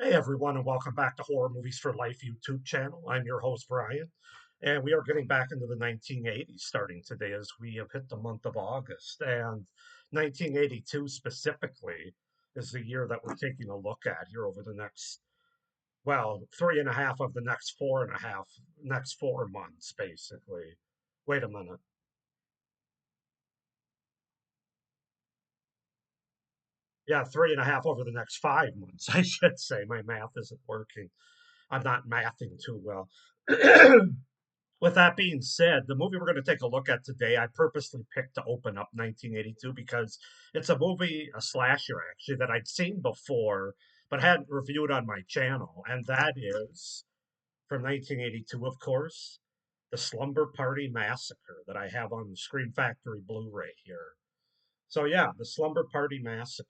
Hey everyone, and welcome back to Horror Movies for Life YouTube channel. I'm your host Brian, and we are getting back into the 1980s starting today as we have hit the month of August. And 1982 specifically is the year that we're taking a look at here over the next, well, three and a half of the next four and a half, next 4 months, basically. Wait a minute. Yeah, three and a half over the next 5 months, I should say. My math isn't working. I'm not mathing too well. With that being said, the movie we're going to take a look at today, I purposely picked to open up 1982 because it's a movie, a slasher actually, that I'd seen before but hadn't reviewed on my channel. And that is from 1982, of course, the Slumber Party Massacre that I have on the Screen Factory Blu ray here. So, yeah, the Slumber Party Massacre.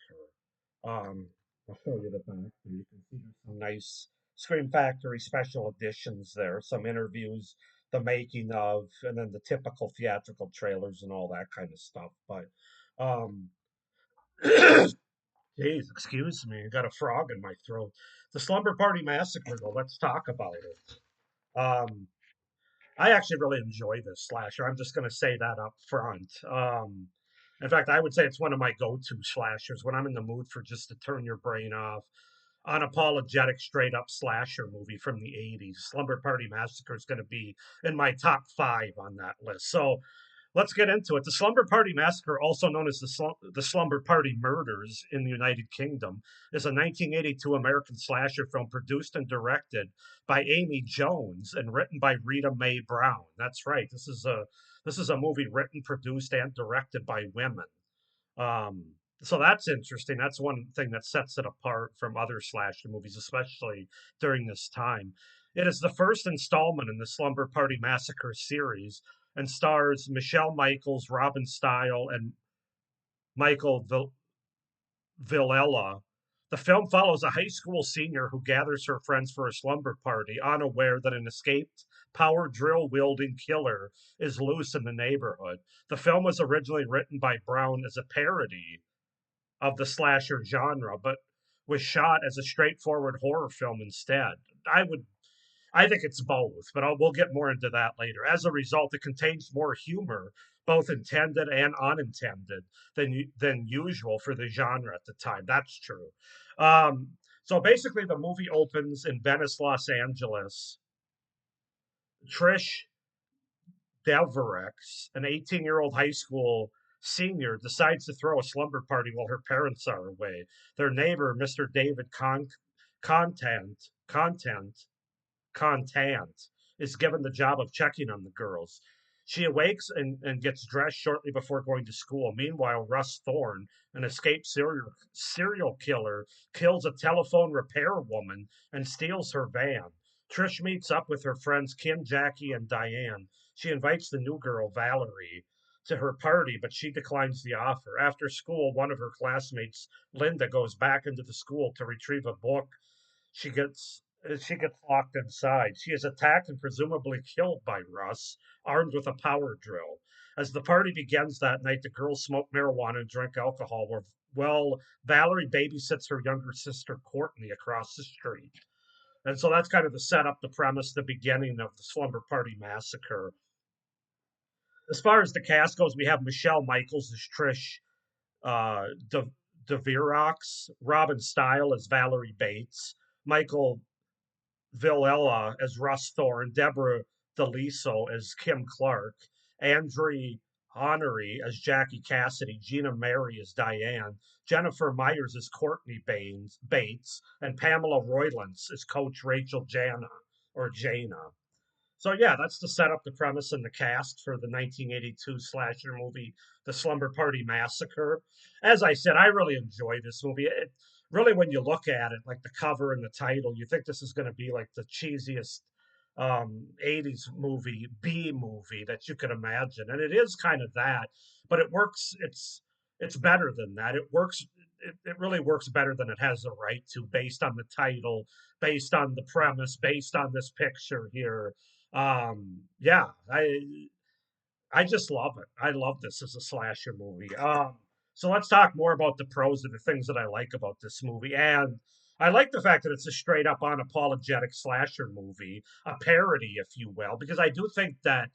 I'll show you the back so you can see there's some nice Scream Factory special editions there, some interviews, the making of, and then the typical theatrical trailers and all that kind of stuff. But, um, geez, excuse me, I got a frog in my throat. The Slumber Party Massacre, though, let's talk about it. I actually really enjoy this slasher. I'm just going to say that up front. In fact, I would say it's one of my go-to slashers when I'm in the mood for just to turn your brain off. Unapologetic, straight up slasher movie from the 80s. Slumber Party Massacre is going to be in my top five on that list. So let's get into it. The Slumber Party Massacre, also known as the Slumber Party Murders in the United Kingdom, is a 1982 American slasher film produced and directed by Amy Jones and written by Rita Mae Brown. That's right. This is a movie written, produced, and directed by women. So that's interesting. That's one thing that sets it apart from other slasher movies, especially during this time. It is the first installment in the Slumber Party Massacre series and stars Michelle Michaels, Robin Style, and Michael Villela. The film follows a high school senior who gathers her friends for a slumber party, unaware that an escaped power drill wielding killer is loose in the neighborhood. The film was originally written by Brown as a parody of the slasher genre, but was shot as a straightforward horror film instead. I would I think it's both, but we'll get more into that later. As a result, it contains more humor, both intended and unintended, than usual for the genre at the time. That's true. So basically, the movie opens in Venice, Los Angeles. Trish Deverex, an 18-year-old high school senior, decides to throw a slumber party while her parents are away. Their neighbor, Mr. David Content Contant is given the job of checking on the girls. She awakes and gets dressed shortly before going to school. Meanwhile, Russ Thorne, an escaped serial killer, kills a telephone repair woman and steals her van. Trish meets up with her friends Kim, Jackie, and Diane. She invites the new girl, Valerie, to her party, but she declines the offer. After school, one of her classmates, Linda, goes back into the school to retrieve a book she gets locked inside. She is attacked and presumably killed by Russ, armed with a power drill. As the party begins that night, the girls smoke marijuana and drink alcohol. Well, Valerie babysits her younger sister Courtney across the street. And so that's kind of the setup, the premise, the beginning of the Slumber Party Massacre. As far as the cast goes, we have Michelle Michaels as Trish De, DeVirox, Robin Style as Valerie Bates, Michael Villela as Russ Thorne, Deborah DeLiso as Kim Clark, Andre Honoré as Jackie Cassidy, Gina Mary as Diane, Jennifer Myers as Courtney Bates, and Pamela Roylance as Coach Rachel Jana. So yeah, that's to set up the premise and the cast for the 1982 slasher movie, The Slumber Party Massacre. As I said, I really enjoy this movie. Really, when you look at it, like the cover and the title, you think this is going to be like the cheesiest 80s movie, B movie that you could imagine, and it is kind of that. But it works. It's better than that. It works. It really works better than it has a right to, based on the title, based on the premise, based on this picture here. Yeah, I just love it. I love this as a slasher movie. So let's talk more about the pros and the things that I like about this movie. And I like the fact that it's a straight up unapologetic slasher movie, a parody, if you will, because I do think that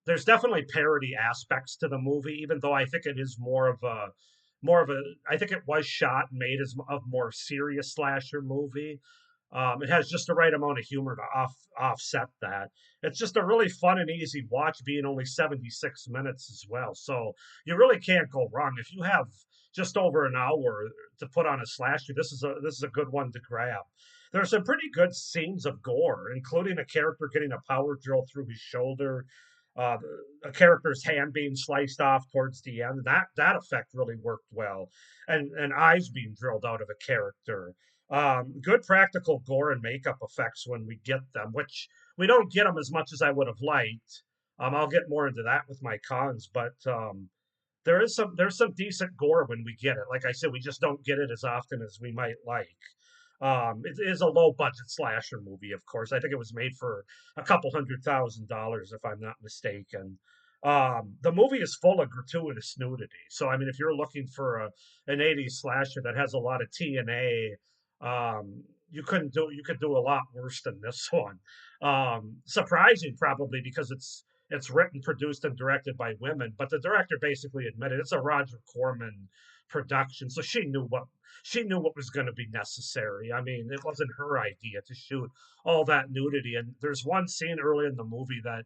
there's definitely parody aspects to the movie, even though I think it is more of a I think it was shot and made as a more serious slasher movie. It has just the right amount of humor to offset that. It's just a really fun and easy watch, being only 76 minutes as well. So you really can't go wrong if you have just over an hour to put on a slasher. This is a good one to grab. There's some pretty good scenes of gore, including a character getting a power drill through his shoulder, uh, a character's hand being sliced off towards the end. That effect really worked well, and eyes being drilled out of a character. Good practical gore and makeup effects when we get them, which we don't get them as much as I would have liked. I'll get more into that with my cons, but there's some decent gore when we get it. Like I said, we just don't get it as often as we might like. It is a low budget slasher movie, of course. I think it was made for a couple $100,000, if I'm not mistaken. The movie is full of gratuitous nudity. So, I mean, if you're looking for an 80s slasher that has a lot of TNA, you could do a lot worse than this one. Surprising probably because it's written, produced, and directed by women, but the director basically admitted it's a Roger Corman production, so she knew what was going to be necessary. I mean, it wasn't her idea to shoot all that nudity. And there's one scene early in the movie that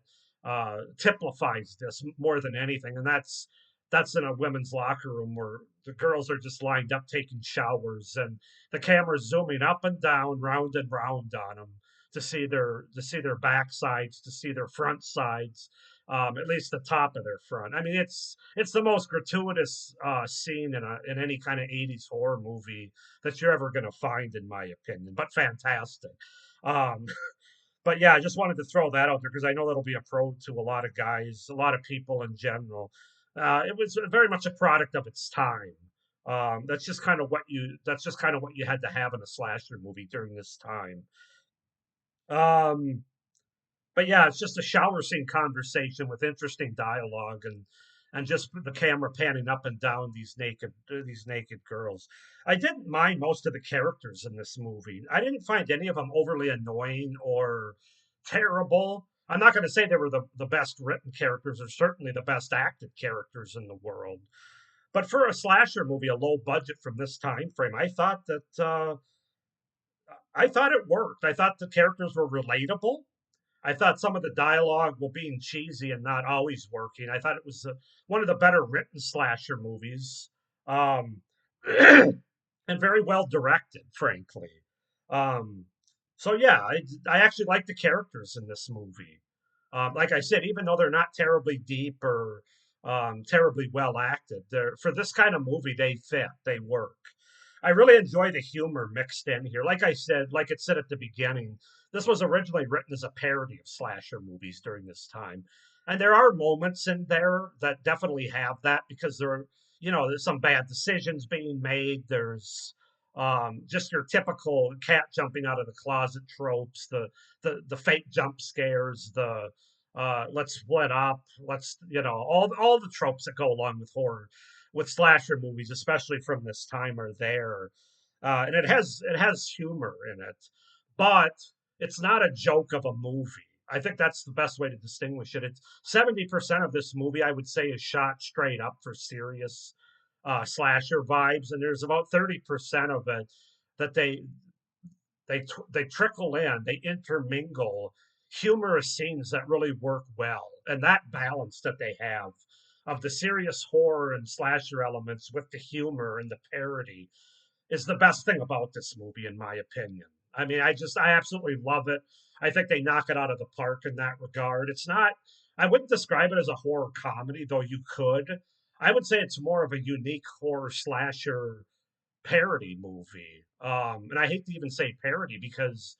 typifies this more than anything, and that's in a women's locker room where the girls are just lined up taking showers, and the camera's zooming up and down, round and round on them to see their back sides, to see their front sides, at least the top of their front. I mean, it's the most gratuitous scene in any kind of 80s horror movie that you're ever going to find, in my opinion. But fantastic. Um, but yeah, I just wanted to throw that out there because I know that'll be a pro to a lot of guys, a lot of people in general. It was very much a product of its time. That's just kind of what you had to have in a slasher movie during this time. Um, but yeah, it's just a shower scene conversation with interesting dialogue and just the camera panning up and down these naked girls. I didn't mind most of the characters in this movie. I didn't find any of them overly annoying or terrible. I'm not going to say they were the best written characters or certainly the best acted characters in the world. But for a slasher movie, a low budget from this time frame, I thought it worked. I thought the characters were relatable. I thought some of the dialogue, while being cheesy and not always working, I thought it was one of the better written slasher movies, um, and very well directed, frankly. Um, so yeah, I actually like the characters in this movie. Like I said, even though they're not terribly deep or terribly well acted, they're for this kind of movie they fit, they work. I really enjoy the humor mixed in here. Like I said, like it said at the beginning, this was originally written as a parody of slasher movies during this time. And there are moments in there that definitely have that because there's some bad decisions being made. There's just your typical cat jumping out of the closet tropes, the fake jump scares, the let's split up, let's all the tropes that go along with horror, with slasher movies, especially from this time, are there. And it has humor in it, but it's not a joke of a movie. I think that's the best way to distinguish it. It's 70% of this movie, I would say, is shot straight up for serious slasher vibes, and there's about 30% of it that they trickle in, they intermingle humorous scenes that really work well, and that balance that they have of the serious horror and slasher elements with the humor and the parody is the best thing about this movie, in my opinion. I mean, I absolutely love it. I think they knock it out of the park in that regard. It's not, I wouldn't describe it as a horror comedy, though you could. I would say it's more of a unique horror slasher parody movie. And I hate to even say parody because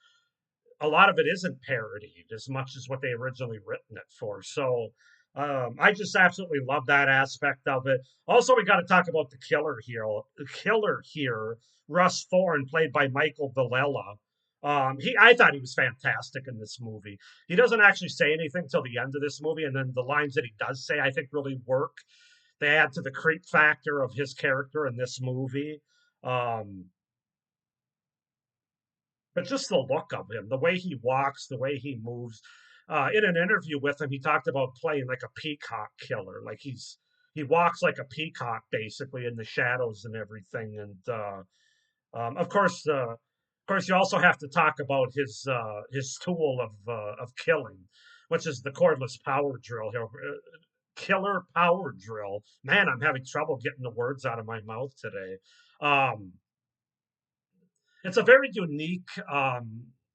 a lot of it isn't parodied as much as what they originally written it for. So I just absolutely love that aspect of it. Also, we got to talk about the killer here. The killer here, Russ Thorne, played by Michael Bilella. I thought he was fantastic in this movie. He doesn't actually say anything till the end of this movie, and then the lines that he does say, I think, really work. They add to the creep factor of his character in this movie. Um, but just the look of him, the way he walks, the way he moves. In an interview with him, he talked about playing like a peacock killer, like he walks like a peacock basically in the shadows and everything. And of course, you also have to talk about his tool of killing, which is the cordless power drill. Killer power drill. Man, I'm having trouble getting the words out of my mouth today. Um, it's a very unique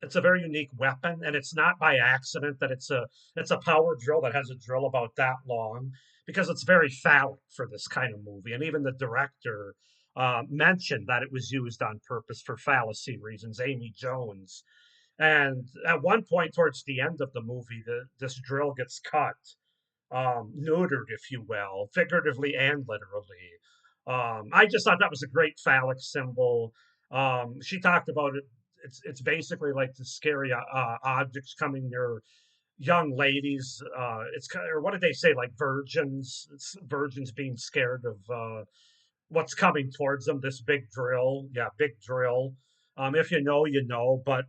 it's a very unique weapon, and it's not by accident that it's a power drill that has a drill about that long, because it's very phallic for this kind of movie. And even the director mentioned that it was used on purpose for fallacy reasons, Amy Jones. And at one point towards the end of the movie, this drill gets cut, neutered, if you will, figuratively and literally. I just thought that was a great phallic symbol. She talked about it. It's basically like the scary objects coming near young ladies. It's kind of, or what did they say? Like virgins, virgins being scared of what's coming towards them. This big drill, yeah, big drill. If you know, you know. But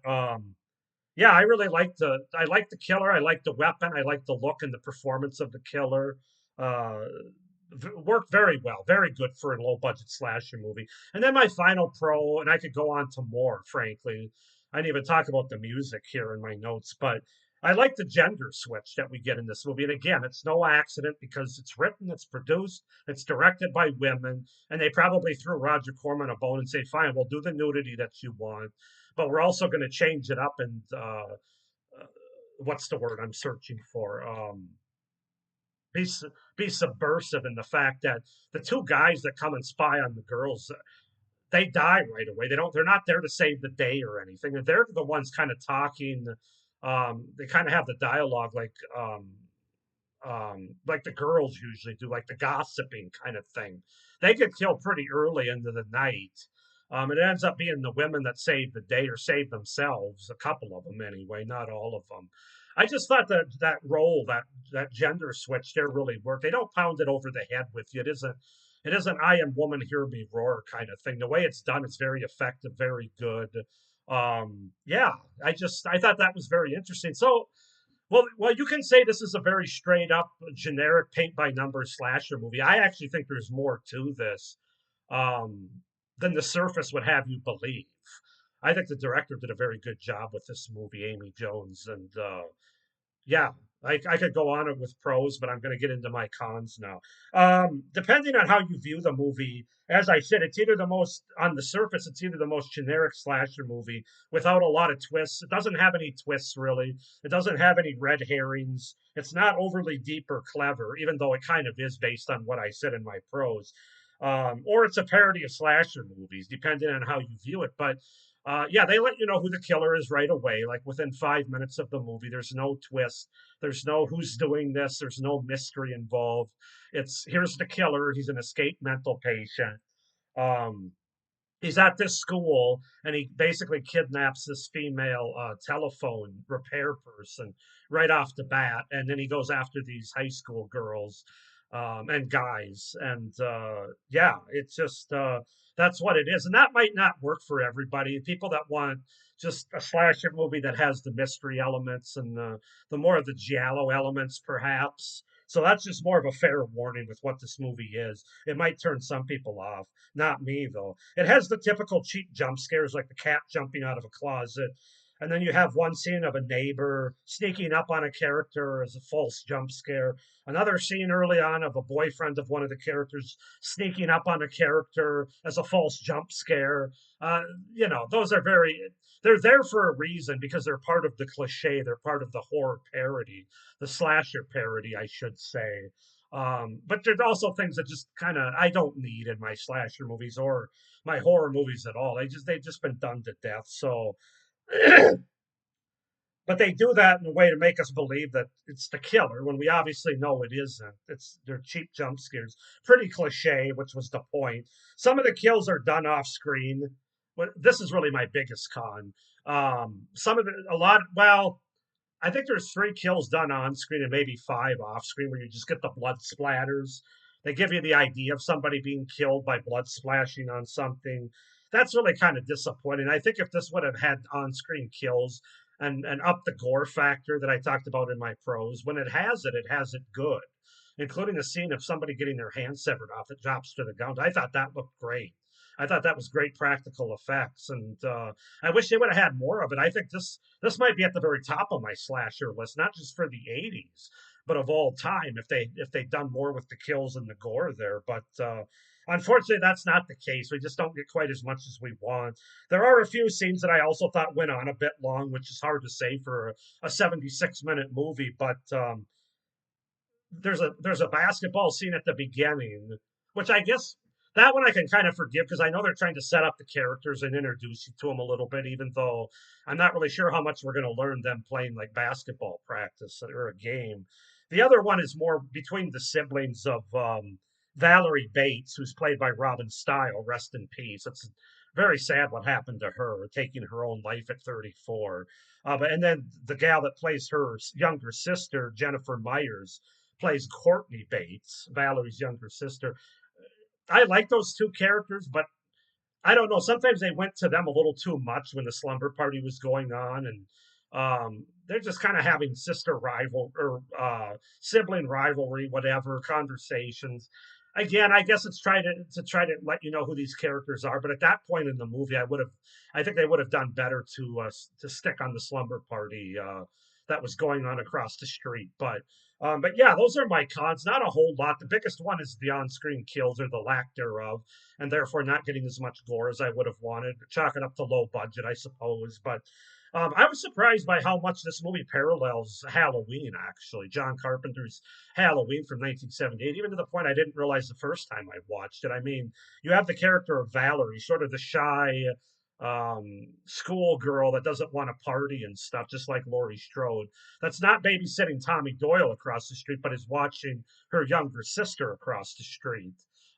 yeah, I like the killer. I like the weapon. I like the look and the performance of the killer. Uh, Worked very well, very good for a low budget slasher movie. And then my final pro, and I could go on to more. Frankly, I didn't even talk about the music here in my notes, but I like the gender switch that we get in this movie. And again, it's no accident because it's written, it's produced, it's directed by women, and they probably threw Roger Corman a bone and say, "Fine, we'll do the nudity that you want, but we're also going to change it up and what's the word I'm searching for? Be be subversive in the fact that the two guys that come and spy on the girls, they die right away. They're not there to save the day or anything. They're the ones kind of talking. They kind of have the dialogue like the girls usually do, like the gossiping kind of thing. They get killed pretty early into the night. It ends up being the women that save the day or save themselves, a couple of them anyway, not all of them. I just thought that that gender switch there really worked. They don't pound it over the head with you. It isn't I am woman, hear me roar kind of thing. The way it's done is very effective, very good. Yeah, I thought that was very interesting. So well, you can say this is a very straight up, generic paint by numbers slasher movie. I actually think there's more to this um, than the surface would have you believe. I think the director did a very good job with this movie, Amy Jones, and yeah, I could go on it with pros, but I'm going to get into my cons now. Depending on how you view the movie, as I said, it's either the most, on the surface, it's either the most generic slasher movie without a lot of twists. It doesn't have any twists, really. It doesn't have any red herrings. It's not overly deep or clever, even though it kind of is based on what I said in my pros. Or it's a parody of slasher movies, depending on how you view it. But yeah, they let you know who the killer is right away. Like within 5 minutes of the movie, there's no twist. There's no who's doing this. There's no mystery involved. It's here's the killer. He's an escaped mental patient. Um, he's at this school and he basically kidnaps this female telephone repair person right off the bat, and then he goes after these high school girls and guys, and yeah, it's just that's what it is, and that might not work for everybody. People that want just a slasher movie that has the mystery elements and the more of the giallo elements, perhaps. So that's just more of a fair warning with what this movie is. It might turn some people off. Not me, though. It has the typical cheap jump scares, like the cat jumping out of a closet. And then you have one scene of a neighbor sneaking up on a character as a false jump scare. Another scene early on of a boyfriend of one of the characters sneaking up on a character as a false jump scare. Uh, those are they're there for a reason because they're part of the cliche. They're part of the horror parody, the slasher parody, I should say. But there's also things that just kind of I don't need in my slasher movies or my horror movies at all. They've just been done to death. So, but they do that in a way to make us believe that it's the killer when we obviously know it isn't. They're cheap jump scares, pretty cliche, which was the point. Some of the kills are done off screen. But this is really my biggest con. Some of the a lot. Well, I think there's three kills done on screen and maybe five off screen where you just get the blood splatters. They give you the idea of somebody being killed by blood splashing on something. that's really kind of disappointing. I think if this would have had on-screen kills and up the gore factor that I talked about in my pros, when it has it good, including a scene of somebody getting their hand severed off that drops to the ground. I thought that looked great. I thought that was great practical effects, and I wish they would have had more of it. I think this might be at the very top of my slasher list, not just for the '80s, but of all time. If they'd done more with the kills and the gore there, but unfortunately, that's not the case. We just don't get quite as much as we want. There are a few scenes that I also thought went on a bit long, which is hard to say for a 76-minute movie. But there's a basketball scene at the beginning, which I guess that one I can kind of forgive because I know they're trying to set up the characters and introduce you to them a little bit, even though I'm not really sure how much we're going to learn them playing like basketball practice or a game. The other one is more between the siblings of Valerie Bates, who's played by Robin Style, rest in peace. It's very sad what happened to her, taking her own life at 34. And then the gal that plays her younger sister, Jennifer Myers, plays Courtney Bates, Valerie's younger sister. I like those two characters, but I don't know. Sometimes they went to them a little too much when the slumber party was going on, and they're just kind of having sister rival or sibling rivalry, whatever conversations. Again, I guess it's try to let you know who these characters are. But at that point in the movie, I think they would have done better to stick on the slumber party that was going on across the street. But yeah, those are my cons. Not a whole lot. The biggest one is the on-screen kills or the lack thereof, and therefore not getting as much gore as I would have wanted. Chalk it up to low budget, I suppose. But I was surprised by how much this movie parallels Halloween, actually. John Carpenter's Halloween from 1978, even to the point I didn't realize the first time I watched it. I mean, you have the character of Valerie, sort of the shy schoolgirl that doesn't want to party and stuff, just like Laurie Strode. That's not babysitting Tommy Doyle across the street, but is watching her younger sister across the street.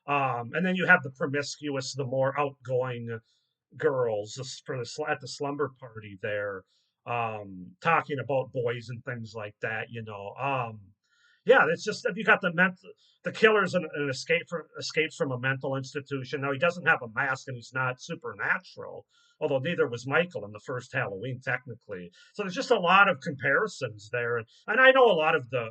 And then you have the promiscuous, the more outgoing girls at the slumber party there, talking about boys and things like that. Yeah, it's just you got the killer's an escapes from a mental institution. Now he doesn't have a mask and he's not supernatural, although neither was Michael in the first Halloween technically. So there's just a lot of comparisons there, and I know a lot of the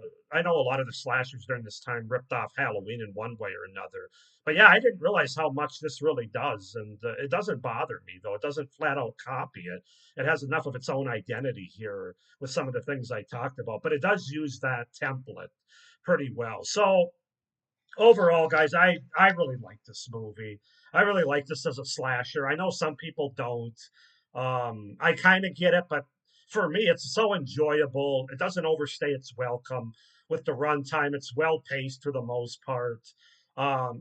slashers during this time ripped off Halloween in one way or another. But yeah, I didn't realize how much this really does, and it doesn't bother me though. It doesn't flat out copy it. It has enough of its own identity here with some of the things I talked about, but it does use that template pretty well. So overall, guys, I really like this movie. I really like this as a slasher. I know some people don't. I kind of get it, but for me, it's so enjoyable. It doesn't overstay its welcome with the runtime. It's well paced for the most part.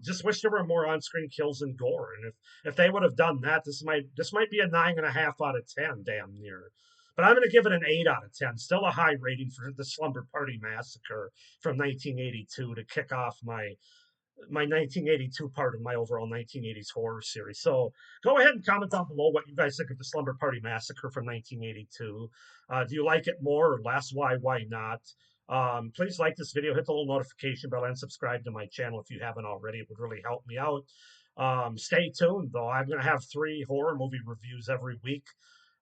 Just wish there were more on-screen kills and gore. And if they would have done that, this might be a 9.5 out of 10, damn near. But I'm going to give it an 8 out of 10. Still a high rating for the Slumber Party Massacre from 1982 to kick off my 1982 part of my overall 1980s horror series. So go ahead and comment down below what you guys think of the Slumber Party Massacre from 1982. Do you like it more or less? Why not? Please like this video, hit the little notification bell, and subscribe to my channel if you haven't already. It would really help me out. Stay tuned, though. I'm going to have 3 horror movie reviews every week.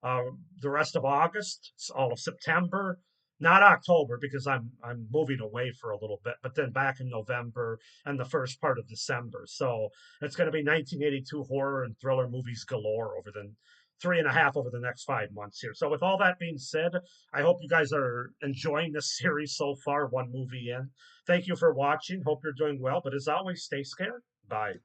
The rest of August, all of September, not October because I'm moving away for a little bit, but then back in November and the first part of December. So it's going to be 1982 horror and thriller movies galore over the 3.5 over the next 5 months here. So with all that being said, I hope you guys are enjoying this series so far, one movie in. Thank you for watching. Hope you're doing well. But as always, stay scared. Bye.